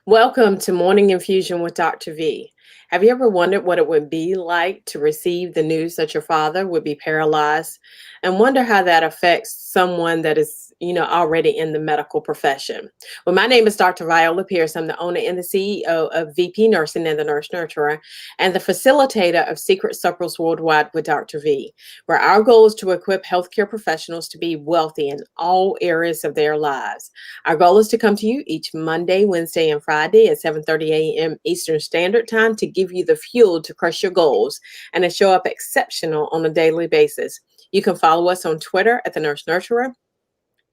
Welcome to Morning Infusion with Dr. V. Have you ever wondered what it would be like to receive the news that your father would be paralyzed and wonder how that affects someone that is, already in the medical profession? Well, my name is Dr. Viola Pierce. I'm the owner and the CEO of VP Nursing and the Nurse Nurturer and the facilitator of Secret Circles Worldwide with Dr. V, where our goal is to equip healthcare professionals to be wealthy in all areas of their lives. Our goal is to come to you each Monday, Wednesday, and Friday at 7:30 a.m. Eastern Standard Time to give you the fuel to crush your goals and to show up exceptional on a daily basis. You can follow us on Twitter at The Nurse Nurturer,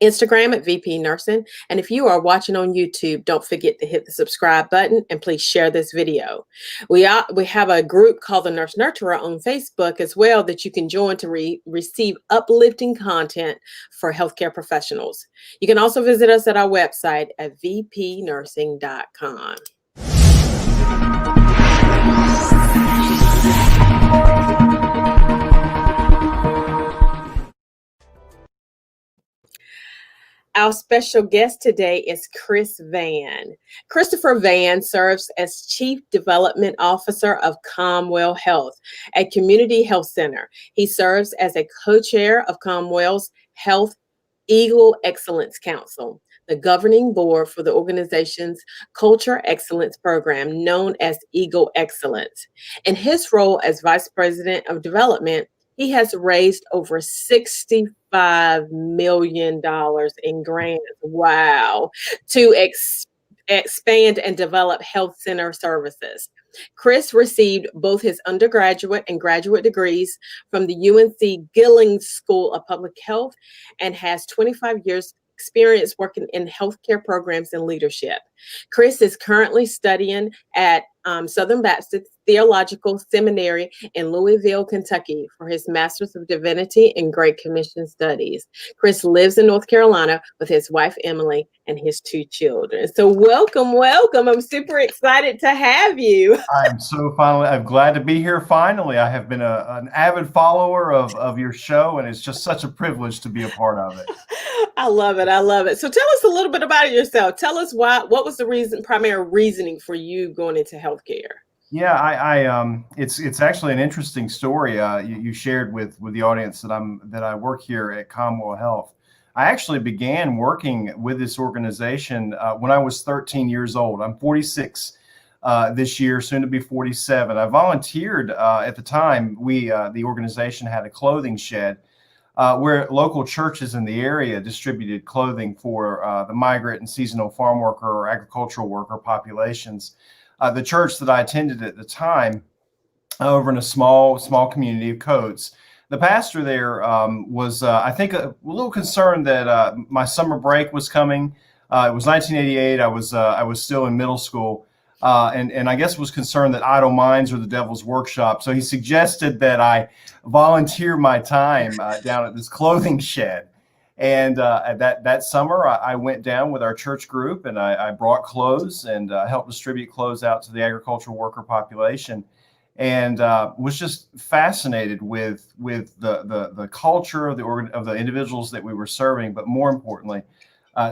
Instagram at VP Nursing, and if you are watching on YouTube, don't forget to hit the subscribe button and please share this video. We have a group called the Nurse Nurturer on Facebook as well that you can join to receive uplifting content for healthcare professionals. You can also visit us at our website at vpnursing.com. Our special guest today is Chris Vann. Christopher Vann serves as Chief Development Officer of Comwell Health, a community health center. He serves as a co-chair of Comwell's Health Eagle Excellence Council, the governing board for the organization's Culture Excellence Program, known as Eagle Excellence. In his role as Vice President of Development, he has raised over $65 million in grants, wow, to expand and develop health center services. Chris received both his undergraduate and graduate degrees from the UNC Gillings School of Public Health and has 25 years experience working in healthcare programs and leadership. Chris is currently studying at Southern Baptist Theological Seminary in Louisville, Kentucky for his Master's of Divinity and Great Commission Studies. Chris lives in North Carolina with his wife, Emily, and his 2 children. So welcome. I'm super excited to have you. I'm glad to be here finally. I have been an avid follower of your show, and it's just such a privilege to be a part of it. I love it. So tell us a little bit about yourself. Tell us what was the primary reasoning for you going into healthcare? Yeah, it's actually an interesting story you shared with the audience that I work here at Comwell Health. I actually began working with this organization when I was 13 years old. I'm 46 this year, soon to be 47. I volunteered at the time. The organization had a clothing shed where local churches in the area distributed clothing for the migrant and seasonal farm worker or agricultural worker populations. The church that I attended at the time, over in a small community of Coates, the pastor there was, I think, a little concerned that my summer break was coming. It was 1988. I was still in middle school, and I guess was concerned that idle minds are the devil's workshop. So he suggested that I volunteer my time down at this clothing shed. And that summer, I went down with our church group, and I brought clothes and helped distribute clothes out to the agricultural worker population, and was just fascinated with the culture of the individuals that we were serving, but more importantly,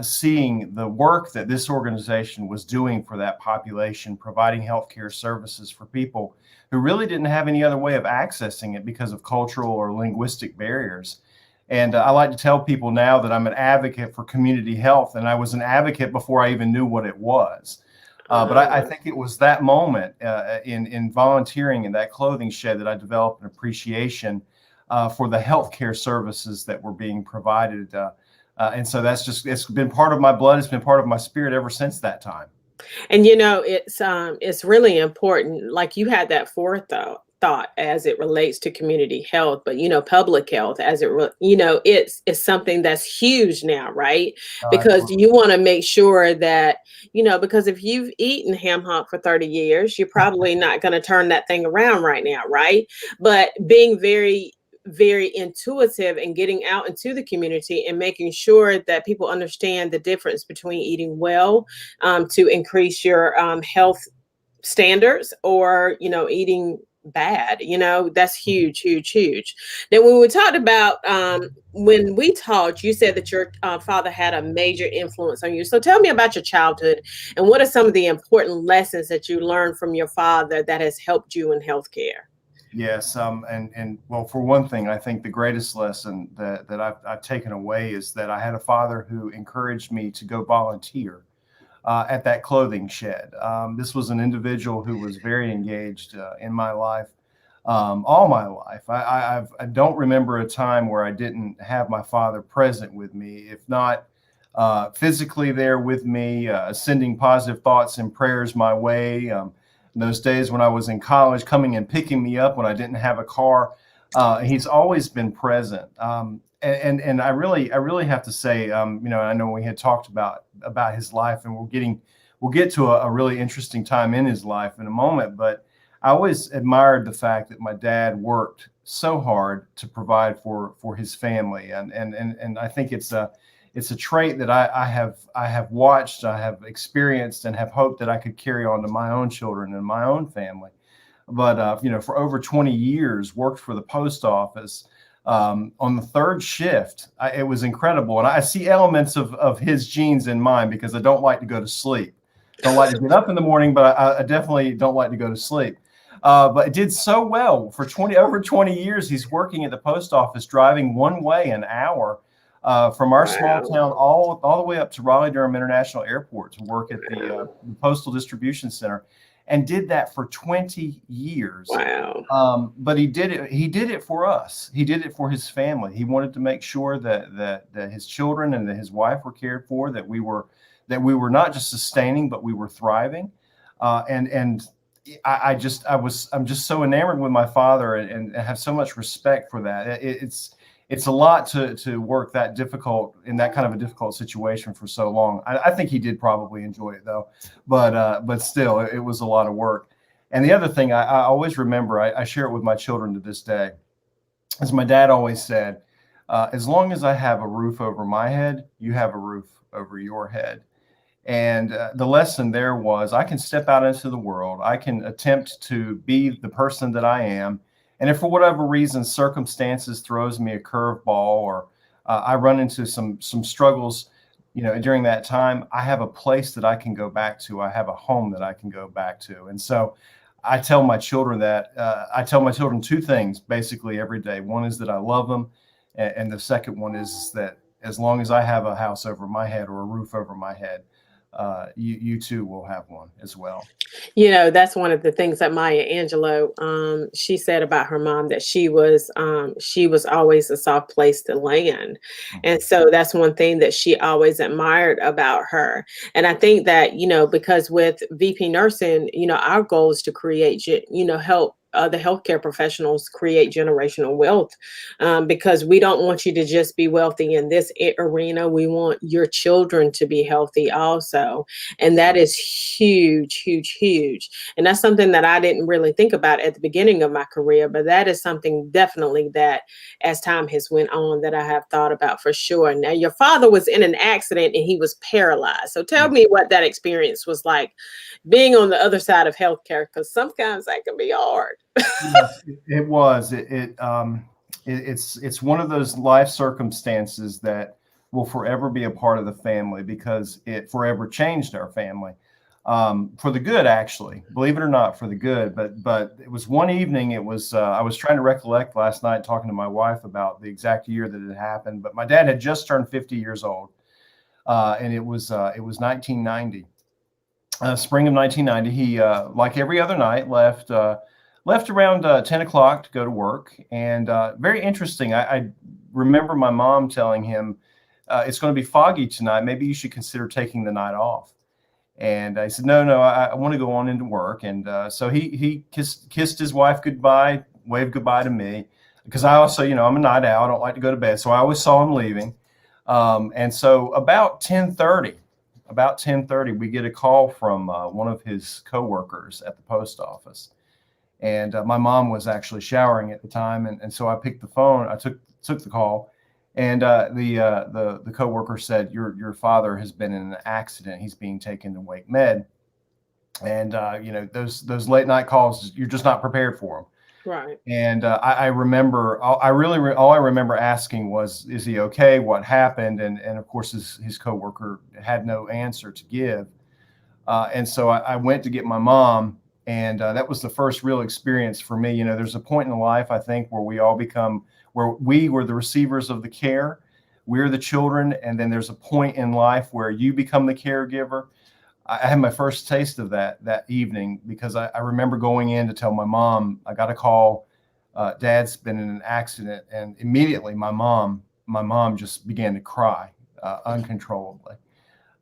seeing the work that this organization was doing for that population, providing healthcare services for people who really didn't have any other way of accessing it because of cultural or linguistic barriers. And I like to tell people now that I'm an advocate for community health, and I was an advocate before I even knew what it was. But I think it was that moment in volunteering in that clothing shed that I developed an appreciation for the healthcare services that were being provided. And so it's been part of my blood. It's been part of my spirit ever since that time. And it's really important. Like you had that forethought as it relates to community health, but public health as it's something that's huge now, right? Because you want to make sure that because if you've eaten ham hock for 30 years, you're probably not going to turn that thing around right now, right? But being very intuitive and getting out into the community and making sure that people understand the difference between eating well to increase your health standards or eating bad. That's huge, huge, huge. Then when we talked about when we talked, you said that your father had a major influence on you. So tell me about your childhood and what are some of the important lessons that you learned from your father that has helped you in healthcare? Yes, and well, for one thing, I think the greatest lesson that I've taken away is that I had a father who encouraged me to go volunteer at that clothing shed. This was an individual who was very engaged in my life, all my life. I don't remember a time where I didn't have my father present with me, if not physically there with me, sending positive thoughts and prayers my way. Those days when I was in college, coming and picking me up when I didn't have a car. He's always been present. And I really have to say, I know we had talked about his life, and we'll get to a really interesting time in his life in a moment. But I always admired the fact that my dad worked so hard to provide for his family, and I think it's a trait that I have watched, I have experienced, and have hoped that I could carry on to my own children and my own family. But for over 20 years, worked for the post office on the third shift. It was incredible, and I see elements of his genes in mine because I don't like to go to sleep. Don't like to get up in the morning, but I definitely don't like to go to sleep. But it did so well for over 20 years. He's working at the post office, driving one way an hour. From our small town all the way up to Raleigh-Durham International Airport to work at the Postal Distribution Center, and did that for 20 years. Wow. But he did it for us. He did it for his family. He wanted to make sure that his children and that his wife were cared for, that we were not just sustaining, but we were thriving. I'm just so enamored with my father and have so much respect for that. It's a lot to work that difficult in that kind of a difficult situation for so long. I think he did probably enjoy it though, but still, it was a lot of work. And the other thing I always remember, I share it with my children to this day, as my dad always said, as long as I have a roof over my head, you have a roof over your head. And the lesson there was I can step out into the world. I can attempt to be the person that I am. And if for whatever reason circumstances throws me a curveball, or I run into some struggles, during that time, I have a place that I can go back to. I have a home that I can go back to. And so I tell my children two things basically every day. One is that I love them, and the second one is that as long as I have a house over my head or a roof over my head, you too will have one as well. That's one of the things that Maya Angelou, she said about her mom, that she was always a soft place to land. And so that's one thing that she always admired about her. And I think that, because with VP nursing, our goal is to create, help the healthcare professionals create generational wealth, because we don't want you to just be wealthy in this arena. We want your children to be healthy also. And that is huge, huge, huge. And that's something that I didn't really think about at the beginning of my career, but that is something definitely that as time has went on that I have thought about for sure. Now, your father was in an accident and he was paralyzed. So tell me what that experience was like, being on the other side of healthcare, because sometimes that can be hard. Yes, it was. It's one of those life circumstances that will forever be a part of the family because it forever changed our family, for the good, actually. Believe it or not, for the good. But it was one evening. It was I was trying to recollect last night, talking to my wife about the exact year that it happened. But my dad had just turned 50 years old, and it was 1990. Spring of 1990, he, like every other night, left around 10 o'clock to go to work. And very interesting, I remember my mom telling him, it's going to be foggy tonight. Maybe you should consider taking the night off. And I said, no, I want to go on into work. And so he kissed his wife goodbye, waved goodbye to me, because I also, I'm a night owl. I don't like to go to bed. So I always saw him leaving. And so about 10:30, we get a call from one of his coworkers at the post office. And my mom was actually showering at the time. And so I picked the phone. I took the call. And the coworker said, your father has been in an accident. He's being taken to Wake Med. And those late night calls, you're just not prepared for them. Right. And I remember, all I remember asking was, "Is he okay? What happened?" And of course, his coworker had no answer to give. And so I went to get my mom, and that was the first real experience for me. There's a point in life, I think, where where we were the receivers of the care. We're the children, and then there's a point in life where you become the caregiver. I had my first taste of that evening, because I remember going in to tell my mom, I got a call, Dad's been in an accident, and immediately my mom just began to cry uncontrollably.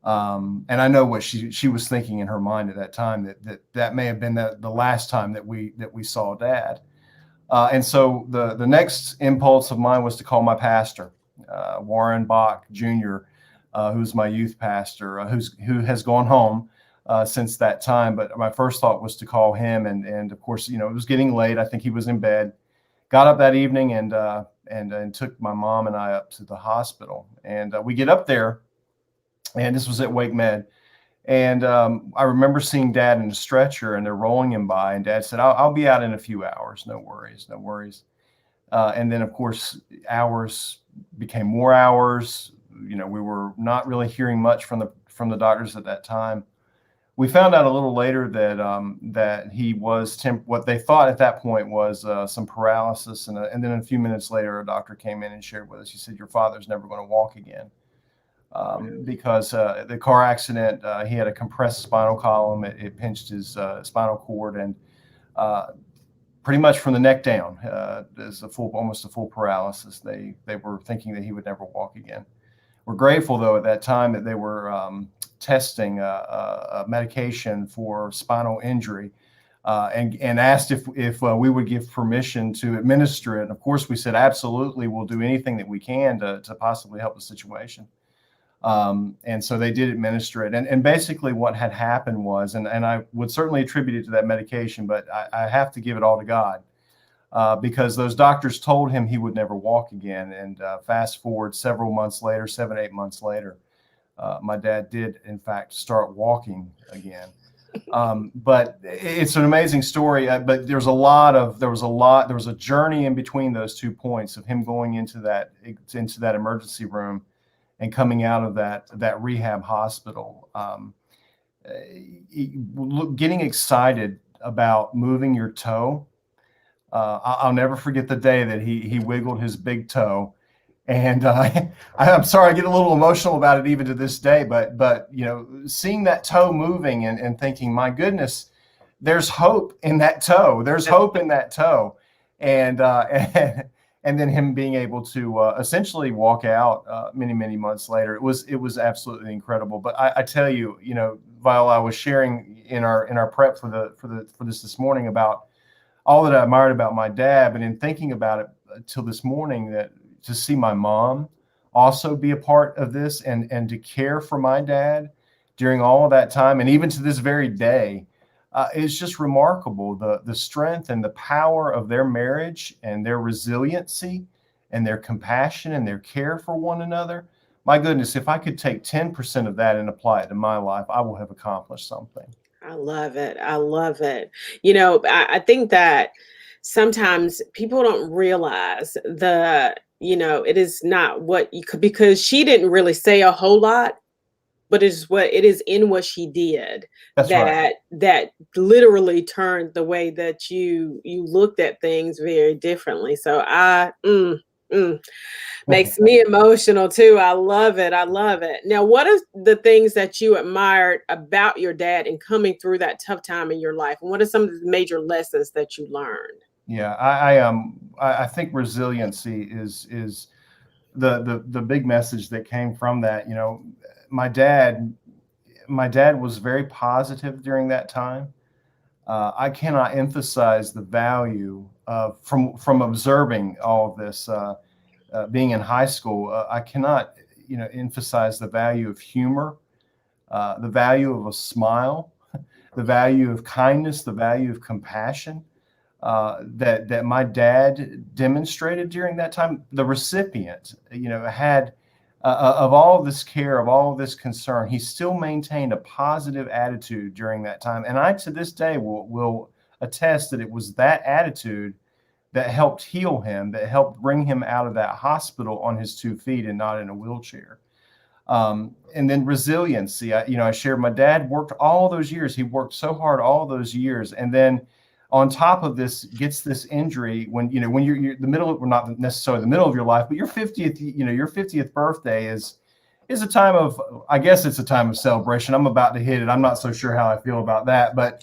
And I know what she was thinking in her mind at that time, that may have been the last time that we saw Dad. And so the next impulse of mine was to call my pastor, Warren Bach Jr., who's my youth pastor, who has gone home since that time. But my first thought was to call him, and of course, it was getting late. I think he was in bed. Got up that evening and took my mom and I up to the hospital. And we get up there, and this was at Wake Med. And I remember seeing Dad in a stretcher, and they're rolling him by. And Dad said, I'll be out in a few hours. No worries, no worries. And then, of course, hours became more hours. We were not really hearing much from the doctors at that time. We found out a little later that he was what they thought at that point was some paralysis. And then a few minutes later, a doctor came in and shared with us. He said, "Your father's never going to walk again." Because the car accident, he had a compressed spinal column. It pinched his spinal cord, and pretty much from the neck down, is almost a full paralysis. They were thinking that he would never walk again. We're grateful, though, at that time that they were testing a medication for spinal injury, and asked if we would give permission to administer it. And of course, we said, absolutely, we'll do anything that we can to possibly help the situation. And so they did administer it. And basically what had happened was, and I would certainly attribute it to that medication, but I have to give it all to God, because those doctors told him he would never walk again. And fast forward several months later, 7-8 months later, my dad did, in fact, start walking again. But it's an amazing story. But there was a journey in between those 2 points of him going into that emergency room and coming out of that rehab hospital, getting excited about moving your toe. I'll never forget the day that he wiggled his big toe, and I'm sorry, I get a little emotional about it even to this day. But seeing that toe moving and thinking, my goodness, there's hope in that toe. There's hope in that toe, and then him being able to essentially walk out many months later. It was absolutely incredible. But I tell you, Viola, I was sharing in our prep for this morning about all that I admired about my dad, and in thinking about it till this morning, that to see my mom also be a part of this and to care for my dad during all of that time, and even to this very day. It's just remarkable, the strength and the power of their marriage and their resiliency and their compassion and their care for one another. My goodness, if I could take 10% of that and apply it to my life, I will have accomplished something. I love it. I love it. I think that sometimes people don't realize it is not what you could, because she didn't really say a whole lot, but it is in what she did. That's right. That literally turned the way that you looked at things very differently. So makes me emotional too. I love it. I love it. Now, what are the things that you admired about your dad and coming through that tough time in your life? And what are some of the major lessons that you learned? Yeah, I think resiliency is the big message that came from that. My dad was very positive during that time. I cannot emphasize the value of from observing all of this. Being in high school, I cannot emphasize the value of humor, the value of a smile, the value of kindness, the value of compassion that my dad demonstrated during that time. The recipient, had of all of this care, of all of this concern, he still maintained a positive attitude during that time. And I, to this day, will attest that it was that attitude that helped heal him, that helped bring him out of that hospital on his 2 feet and not in a wheelchair. And then resiliency. I shared my dad worked all those years. He worked so hard all those years. And then on top of this, gets this injury when you're the middle of, well, not necessarily the middle of your life, but your 50th, your 50th birthday is a time of, I guess it's a time of celebration. I'm about to hit it. I'm not so sure how I feel about that, but,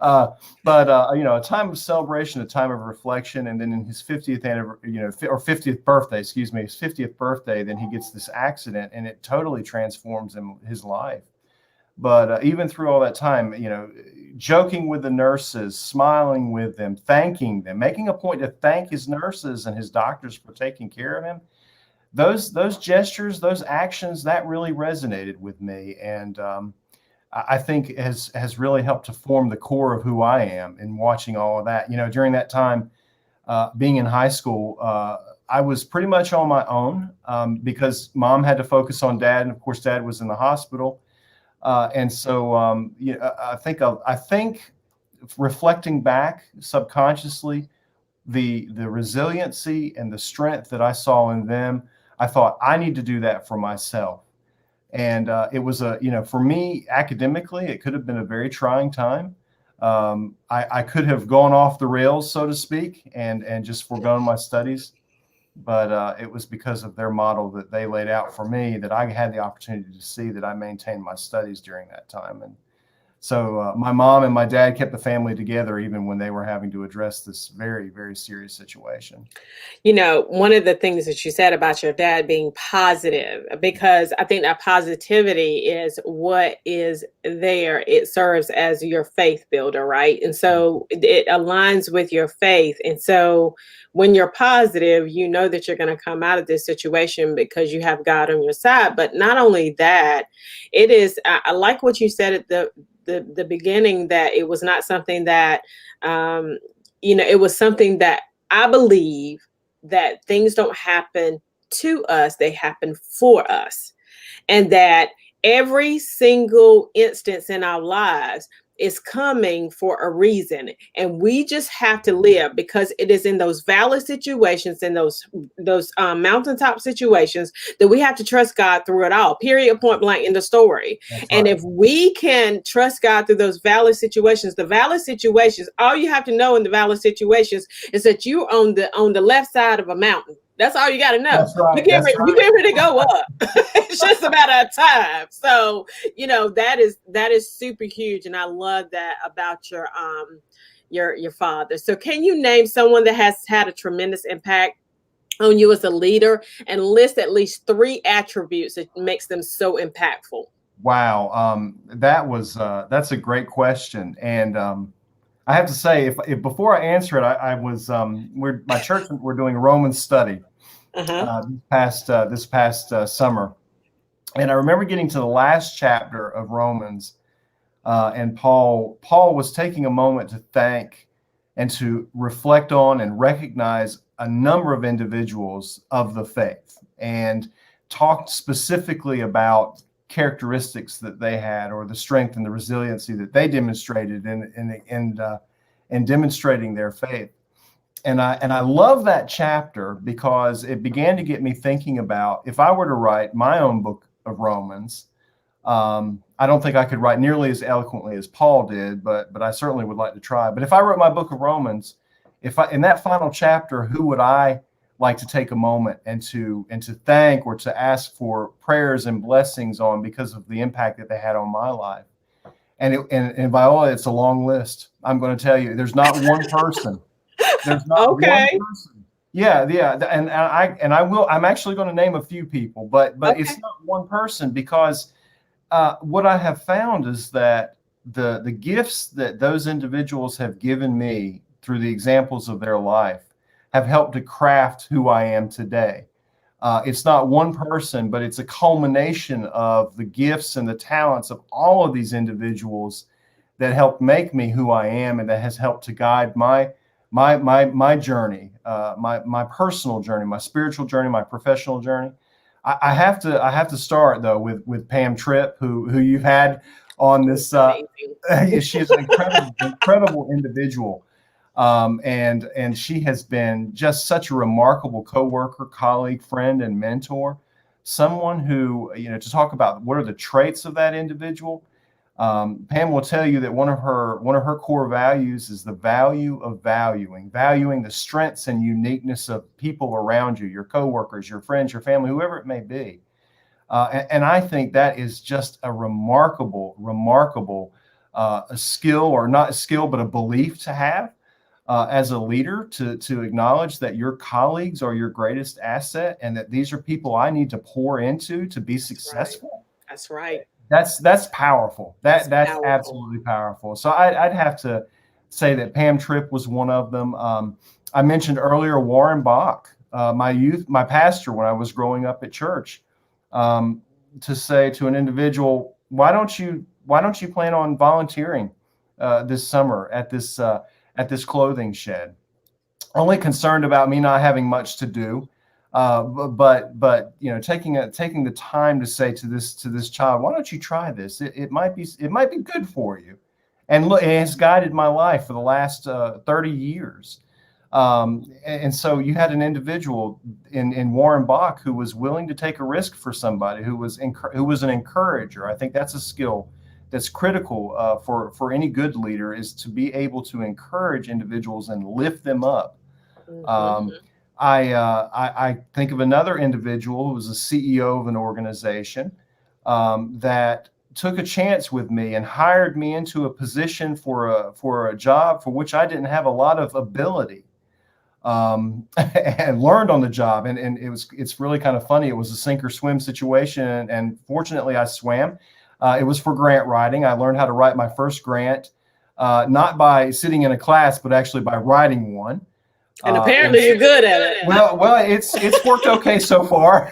a time of celebration, a time of reflection. And then in his 50th anniversary, or 50th birthday, excuse me, his 50th birthday, then he gets this accident and it totally transforms his life. But even through all that time, joking with the nurses, smiling with them, thanking them, making a point to thank his nurses and his doctors for taking care of him. Those gestures, those actions, that really resonated with me, and I think has really helped to form the core of who I am. In watching all of that, during that time, being in high school, I was pretty much on my own because Mom had to focus on Dad, and of course, Dad was in the hospital, and so I think reflecting back subconsciously, the resiliency and the strength that I saw in them, I thought I need to do that for myself. And it was for me academically, it could have been a very trying time. I could have gone off the rails, so to speak, and just forgone my studies. But it was because of their model that they laid out for me that I had the opportunity to see that I maintained my studies during that time. And so my mom and my dad kept the family together even when they were having to address this very, very serious situation. One of the things that you said about your dad being positive, because I think that positivity is what is there. It serves as your faith builder, right? And so it aligns with your faith. And so when you're positive, you know that you're going to come out of this situation because you have God on your side. But not only that, it is, I like what you said at the beginning, that it was not something that, it was something that I believe that things don't happen to us, they happen for us. And that every single instance in our lives is coming for a reason, and we just have to live, because it is in those valley situations, in those mountaintop situations, that we have to trust God through it all, period, point blank in the story. That's and right. If we can trust God through those valley situations, all you have to know in the valley situations is that you're on the left side of a mountain. That's all you got to know. That's right. You can't really go up. It's just a matter of time. So, that is super huge. And I love that about your father. So can you name someone that has had a tremendous impact on you as a leader, and list at least 3 attributes that makes them so impactful? Wow. That's a great question. And I have to say, if before I answer it, I was my church, we're doing a Roman study this past summer, and I remember getting to the last chapter of Romans, and Paul was taking a moment to thank and to reflect on and recognize a number of individuals of the faith, and talked specifically about characteristics that they had, or the strength and the resiliency that they demonstrated in demonstrating their faith. And I love that chapter because it began to get me thinking about, if I were to write my own book of Romans, I don't think I could write nearly as eloquently as Paul did, but I certainly would like to try. But if I wrote my book of Romans, in that final chapter, who would I like to take a moment and to thank, or to ask for prayers and blessings on, because of the impact that they had on my life? And Viola, it's a long list. I'm going to tell you, there's not one person. There's not okay. one person. Yeah. I'm actually going to name a few people, but okay. It's not one person, because what I have found is that the gifts that those individuals have given me through the examples of their life have helped to craft who I am today. It's not one person, but it's a culmination of the gifts and the talents of all of these individuals that helped make me who I am, and that has helped to guide my my journey, my personal journey, my spiritual journey, my professional journey. I have to start though with Pam Tripp, who you've had on this. She is an incredible individual, and she has been just such a remarkable coworker, colleague, friend, and mentor. Someone who, to talk about what are the traits of that individual. Pam will tell you that one of her core values is the value of valuing the strengths and uniqueness of people around you, your coworkers, your friends, your family, whoever it may be. And I think that is just a remarkable a skill, or not a skill, but a belief to have as a leader, to acknowledge that your colleagues are your greatest asset, and that these are people I need to pour into to be successful. That's right. That's powerful. That's powerful. Absolutely powerful. So I'd have to say that Pam Tripp was one of them. I mentioned earlier Warren Bach, my pastor when I was growing up at church, to say to an individual, why don't you plan on volunteering this summer at this clothing shed? Only concerned about me not having much to do. But taking the time to say to this child, why don't you try this? It might be good for you, and look, it has guided my life for the last 30 years. And so you had an individual in Warren Bach who was willing to take a risk for somebody, who was an encourager. I think that's a skill that's critical for any good leader, is to be able to encourage individuals and lift them up. Mm-hmm. I think of another individual who was a CEO of an organization that took a chance with me and hired me into a position for a job for which I didn't have a lot of ability, and learned on the job. And it's really kind of funny. It was a sink or swim situation, and fortunately I swam. It was for grant writing. I learned how to write my first grant, not by sitting in a class, but actually by writing one. And apparently you're good at it. Well, it's worked okay so far.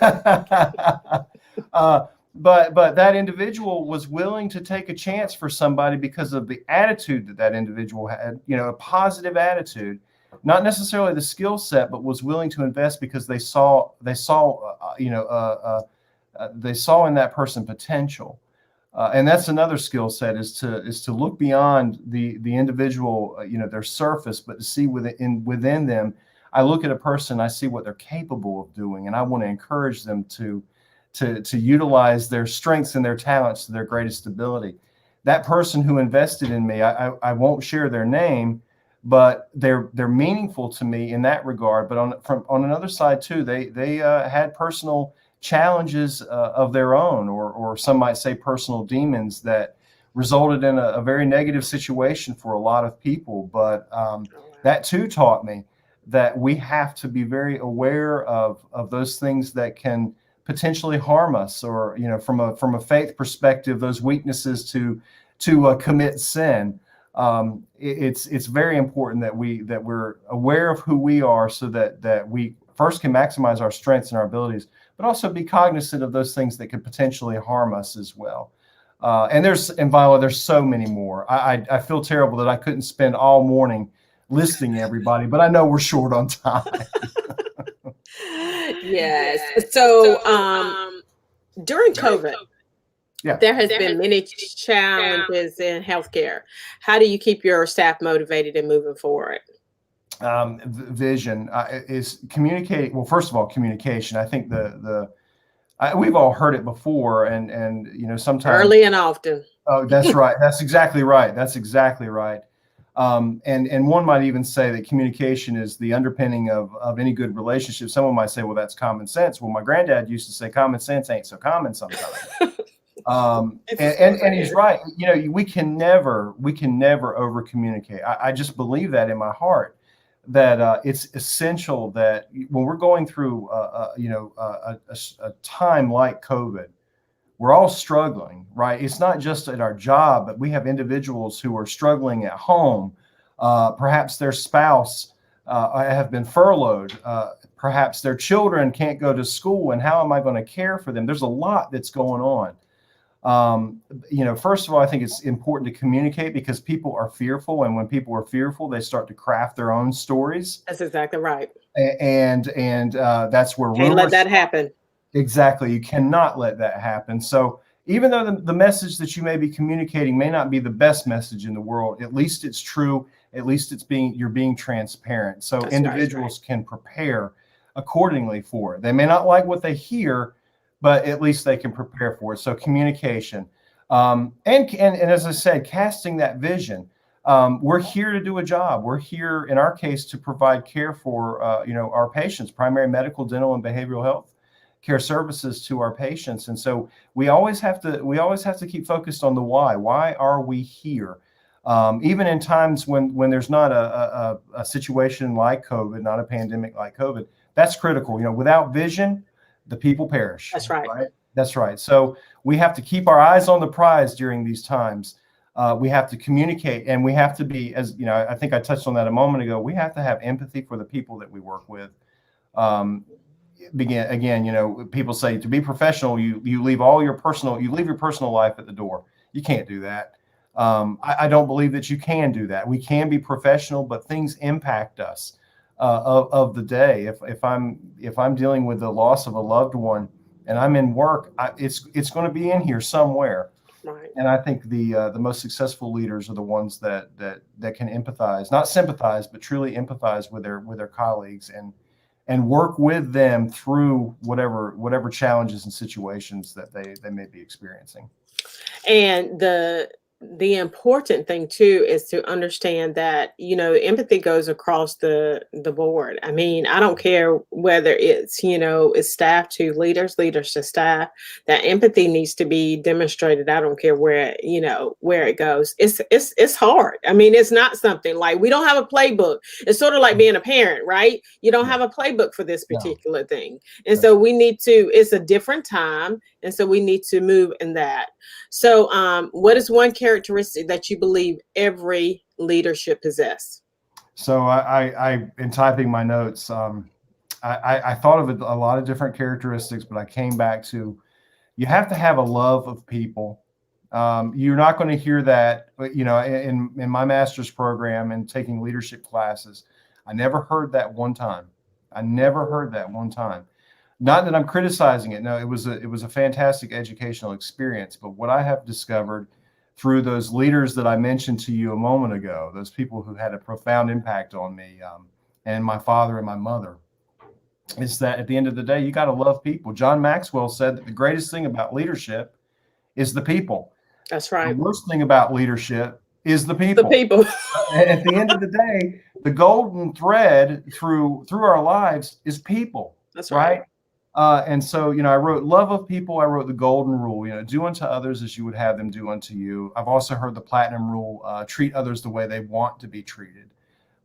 But that individual was willing to take a chance for somebody because of the attitude that individual had, a positive attitude, not necessarily the skill set, but was willing to invest because they saw in that person potential. And that's another skill set, is to look beyond the individual, their surface, but to see within them. I look at a person, I see what they're capable of doing, and I want to encourage them to utilize their strengths and their talents to their greatest ability. That person who invested in me, I won't share their name, but they're meaningful to me in that regard. But on another side too, they had personal challenges of their own, or some might say personal demons, that resulted in a very negative situation for a lot of people. But that too taught me that we have to be very aware of those things that can potentially harm us, or from a faith perspective, those weaknesses to commit sin. It's very important that we're aware of who we are, so that we first can maximize our strengths and our abilities, but also be cognizant of those things that could potentially harm us as well. And Viola, there's so many more. I feel terrible that I couldn't spend all morning listing everybody, but I know we're short on time. Yes. So during COVID, there has been many challenges in healthcare. How do you keep your staff motivated and moving forward? Vision is communicating. Well, first of all, communication. I think we've all heard it before, and sometimes early and often. Oh, that's right. That's exactly right. And one might even say that communication is the underpinning of any good relationship. Someone might say, well, that's common sense. Well, my granddad used to say common sense ain't so common sometimes. And he's right. We can never over communicate. I just believe that in my heart, that it's essential that when we're going through a time like COVID, we're all struggling, right? It's not just at our job, but we have individuals who are struggling at home. Perhaps their spouse have been furloughed. Perhaps their children can't go to school, and how am I going to care for them? There's a lot that's going on. First of all, I think it's important to communicate because people are fearful. And when people are fearful, they start to craft their own stories. That's exactly right. And that's where Can't let rumors that happen. Exactly. You cannot let that happen. So even though the message that you may be communicating may not be the best message in the world, at least it's true. At least you're being transparent. So That's individuals can prepare accordingly for it. They may not like what they hear, but at least they can prepare for it. So communication, and as I said, casting that vision. We're here to do a job. We're here, in our case, to provide care for our patients, primary medical, dental, and behavioral health care services to our patients. And so we always have to keep focused on the why. Why are we here? Even in times when there's not a situation like COVID, not a pandemic like COVID, that's critical. Without vision, the people perish. That's right. That's right. So we have to keep our eyes on the prize during these times. We have to communicate, and we have to be, as I think I touched on that a moment ago, we have to have empathy for the people that we work with. People say to be professional, you leave your personal life at the door. You can't do that. I don't believe that you can do that. We can be professional, but things impact us of the day. If I'm dealing with the loss of a loved one and I'm in work, it's going to be in here somewhere. Right. And I think the most successful leaders are the ones that can empathize, not sympathize, but truly empathize with their colleagues and work with them through whatever challenges and situations that they may be experiencing. And the important thing too is to understand that empathy goes across the board. I mean, I don't care whether it's staff to leaders to staff. That empathy needs to be demonstrated. I don't care where it goes. It's hard. I mean, it's not something like we don't have a playbook. It's sort of like being a parent, right? You don't have a playbook for this particular thing, and so we need to. It's a different time, and so we need to move in that. So, what is one characteristic that you believe every leader should possess? So I in typing my notes, I thought of a lot of different characteristics, but I came back to you have to have a love of people. You're not going to hear that, in my master's program and taking leadership classes. I never heard that one time. Not that I'm criticizing it. No, it was a fantastic educational experience. But what I have discovered through those leaders that I mentioned to you a moment ago, those people who had a profound impact on me, and my father and my mother, is that at the end of the day, you got to love people. John Maxwell said that the greatest thing about leadership is the people. That's right. The worst thing about leadership is the people. At the end of the day, the golden thread through our lives is people. That's right. And so, I wrote love of people. I wrote the golden rule, do unto others as you would have them do unto you. I've also heard the platinum rule, treat others the way they want to be treated.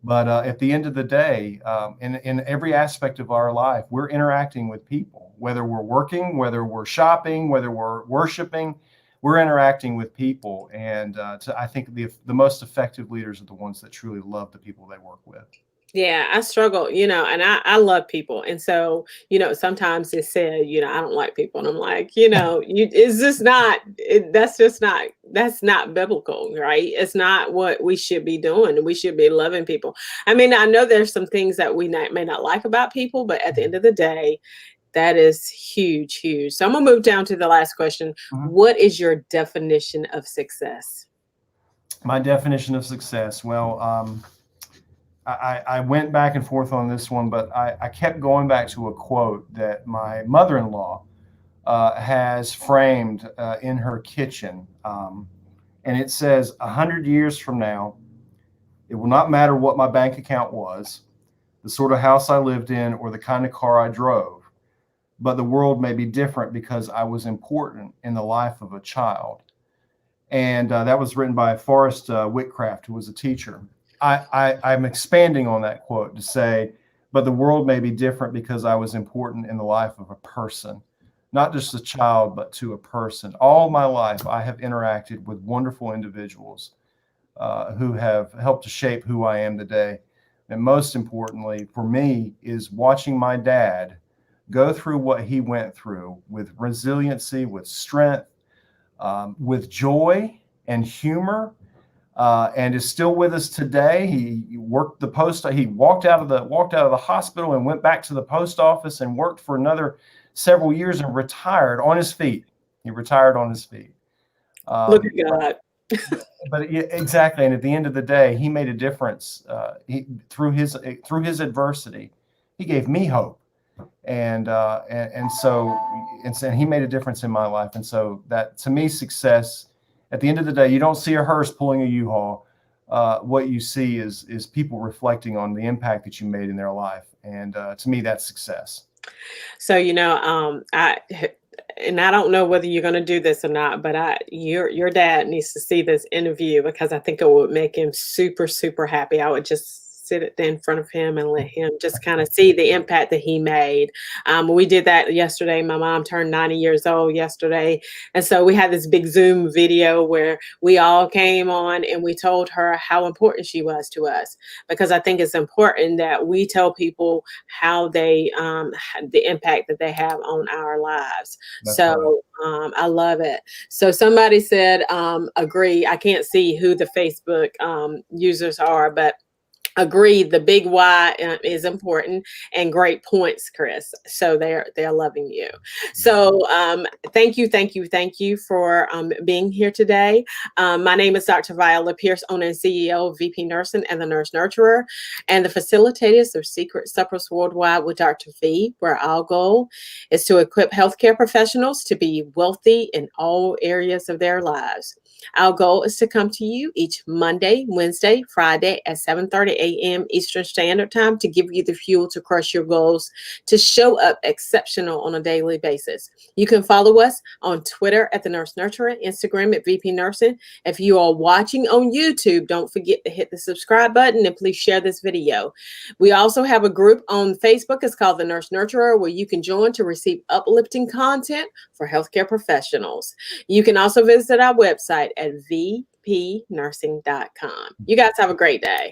But at the end of the day, in every aspect of our life, we're interacting with people, whether we're working, whether we're shopping, whether we're worshiping, we're interacting with people. And I think the most effective leaders are the ones that truly love the people they work with. Yeah, I struggle, and I love people. And so, sometimes they say, I don't like people. And I'm like, that's not biblical, right? It's not what we should be doing. We should be loving people. I mean, I know there's some things that we may not like about people, but at the end of the day, that is huge, huge. So I'm gonna move down to the last question. Mm-hmm. What is your definition of success? My definition of success, well, I went back and forth on this one, but I kept going back to a quote that my mother-in-law has framed in her kitchen. And it says, 100 years from now, it will not matter what my bank account was, the sort of house I lived in, or the kind of car I drove, but the world may be different because I was important in the life of a child. And that was written by Forrest Whitcraft, who was a teacher. I'm expanding on that quote to say, but the world may be different because I was important in the life of a person, not just a child, but to a person. All my life, I have interacted with wonderful individuals who have helped to shape who I am today. And most importantly for me is watching my dad go through what he went through with resiliency, with strength, with joy and humor, and is still with us today. He worked the post. He walked out of the hospital and went back to the post office and worked for another several years and retired on his feet. He retired on his feet. Look at God. But exactly, and at the end of the day, he made a difference. Through his adversity, he gave me hope, and so he made a difference in my life. And so that, to me, success. At the end of the day, you don't see a hearse pulling a U-Haul. What you see is people reflecting on the impact that you made in their life, and to me, that's success. So I don't know whether you're going to do this or not, but your dad needs to see this interview, because I think it would make him super, super happy. I would just sit it in front of him and let him just kind of see the impact that he made. We did that yesterday. My mom turned 90 years old yesterday. And so we had this big Zoom video where we all came on and we told her how important she was to us, because I think it's important that we tell people how they, the impact that they have on our lives. That's so right. I love it. So somebody said, agree. I can't see who the Facebook users are, but agree, the big why is important, and great points, Chris. So they're loving you. So thank you for being here today. My name is Dr. Viola Pierce, owner and CEO of VP Nursing and the Nurse Nurturer, and the facilitators of Secret Suppers Worldwide with Dr. V, where our goal is to equip healthcare professionals to be wealthy in all areas of their lives. Our goal is to come to you each Monday, Wednesday, Friday at 7:30 a.m. Eastern Standard Time to give you the fuel to crush your goals, to show up exceptional on a daily basis. You can follow us on Twitter at The Nurse Nurturer, Instagram at VP Nursing. If you are watching on YouTube, don't forget to hit the subscribe button and please share this video. We also have a group on Facebook. It's called The Nurse Nurturer, where you can join to receive uplifting content for healthcare professionals. You can also visit our website at vpnursing.com. You guys have a great day.